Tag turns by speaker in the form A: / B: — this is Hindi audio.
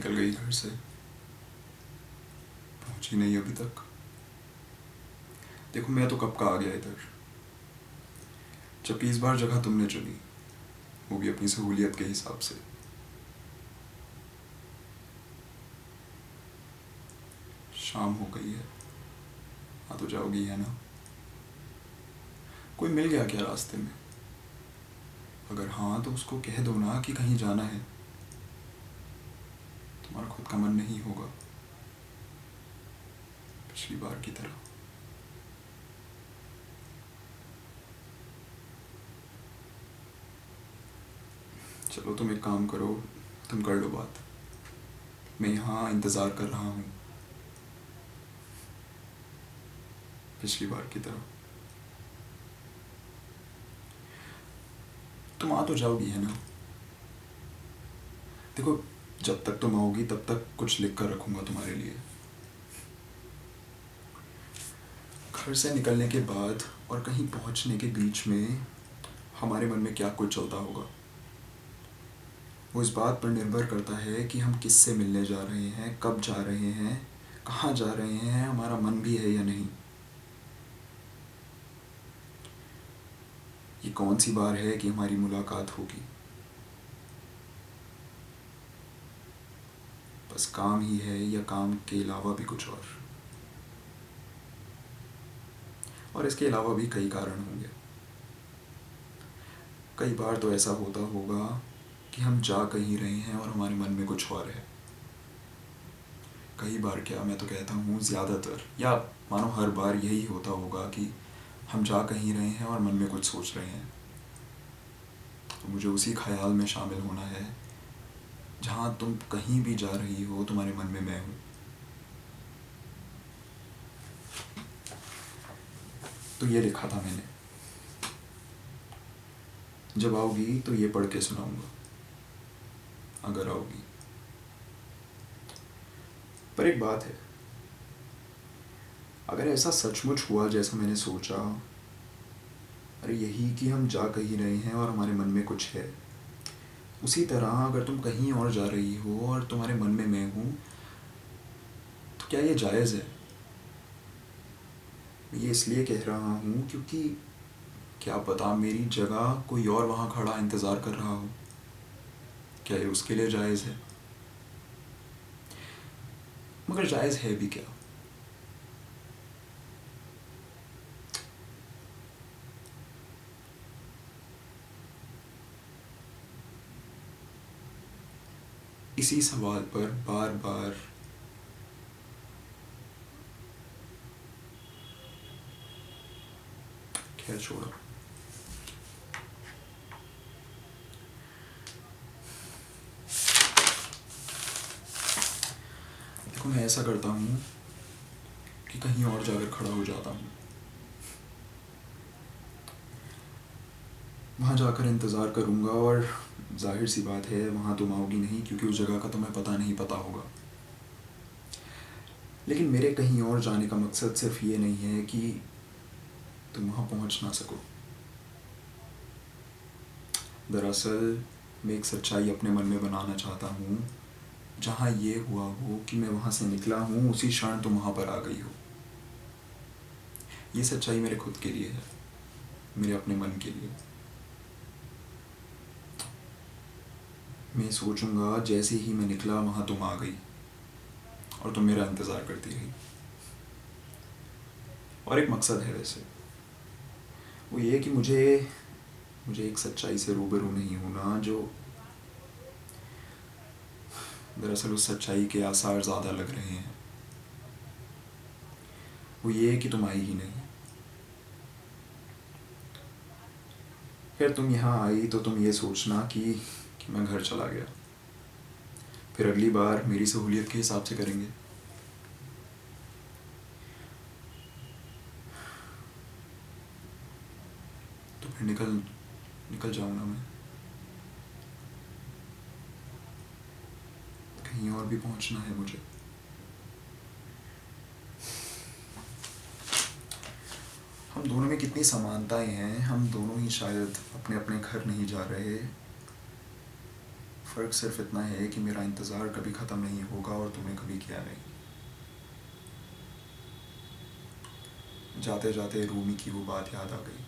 A: निकल गई घर से, पहुंची नहीं अभी तक। देखो मैं तो कब का आ गया इधर, जबकि इस बार जगह तुमने चुनी, वो भी अपनी सहूलियत के हिसाब से। शाम हो गई है, आ तो जाओगी है ना? कोई मिल गया क्या रास्ते में? अगर हाँ तो उसको कह दो ना कि कहीं जाना है, तुम्हारा खुद का मन नहीं होगा पिछली बार की तरह। चलो तुम एक काम करो, तुम कर लो बात, मैं यहाँ इंतज़ार कर रहा हूँ पिछली बार की तरह। तुम आ तो जाओगी है ना? देखो जब तक तुम आओगी तब तक कुछ लिख कर रखूँगा तुम्हारे लिए। घर से निकलने के बाद और कहीं पहुँचने के बीच में हमारे मन में क्या कुछ चलता होगा, वो इस बात पर निर्भर करता है कि हम किससे मिलने जा रहे हैं, कब जा रहे हैं, कहाँ जा रहे हैं, हमारा मन भी है या नहीं। ये कौन सी बार है कि हमारी मुलाकात होगी? बस काम ही है या काम के अलावा भी कुछ और इसके अलावा भी कई कारण होंगे। कई बार तो ऐसा होता होगा कि हम जा कहीं रहे हैं और हमारे मन में कुछ और है। कई बार क्या, मैं तो कहता हूँ ज़्यादातर या मानो हर बार यही होता होगा कि हम जा कहीं रहे हैं और मन में कुछ सोच रहे हैं। तो मुझे उसी ख्याल में शामिल होना है जहाँ तुम कहीं भी जा रही हो, तुम्हारे मन में मैं हूँ। तो ये लिखा था मैंने, जब आओगी तो ये पढ़ के सुनाऊंगा, अगर आओगी। पर एक बात है, अगर ऐसा सचमुच हुआ जैसा मैंने सोचा, अरे यही कि हम जा कहीं रहे हैं और हमारे मन में कुछ है, उसी तरह अगर तुम कहीं और जा रही हो और तुम्हारे मन में मैं हूँ, तो क्या ये जायज़ है? मैं ये इसलिए कह रहा हूँ क्योंकि क्या पता मेरी जगह कोई और वहाँ खड़ा इंतज़ार कर रहा हो। क्या ये उसके लिए जायज़ है? मगर जायज़ है भी क्या? इसी सवाल पर बार बार खैर छोड़ो। देखो मैं ऐसा करता हूँ कि कहीं और जाकर खड़ा हो जाता हूँ, वहाँ जाकर इंतज़ार करूँगा और जाहिर सी बात है वहाँ तुम आओगी नहीं क्योंकि उस जगह का तुम्हें पता नहीं पता होगा। लेकिन मेरे कहीं और जाने का मकसद सिर्फ ये नहीं है कि तुम वहाँ पहुँच ना सको। दरअसल मैं एक सच्चाई अपने मन में बनाना चाहता हूँ जहाँ ये हुआ हो कि मैं वहाँ से निकला हूँ, उसी क्षण तुम वहाँ पर आ गई हो। ये सच्चाई मेरे खुद के लिए है, मेरे अपने मन के लिए। मैं सोचूंगा जैसे ही मैं निकला वहाँ तुम आ गई और तुम मेरा इंतज़ार करती रही। और एक मकसद है वैसे, वो ये कि मुझे एक सच्चाई से रूबरू नहीं होना जो दरअसल उस सच्चाई के आसार ज़्यादा लग रहे हैं। वो ये कि तुम आई ही नहीं। फिर तुम यहाँ आई तो तुम ये सोचना कि मैं घर चला गया, फिर अगली बार मेरी सहूलियत के हिसाब से करेंगे। तो फिर निकल जाऊँगा मैं, कहीं और भी पहुँचना है मुझे। हम दोनों में कितनी समानताएं हैं, हम दोनों ही शायद अपने अपने घर नहीं जा रहे, फ़र्क सिर्फ इतना है कि मेरा इंतज़ार कभी ख़त्म नहीं होगा और तुमने कभी किया नहीं। जाते जाते रूमी की वो बात याद आ गई।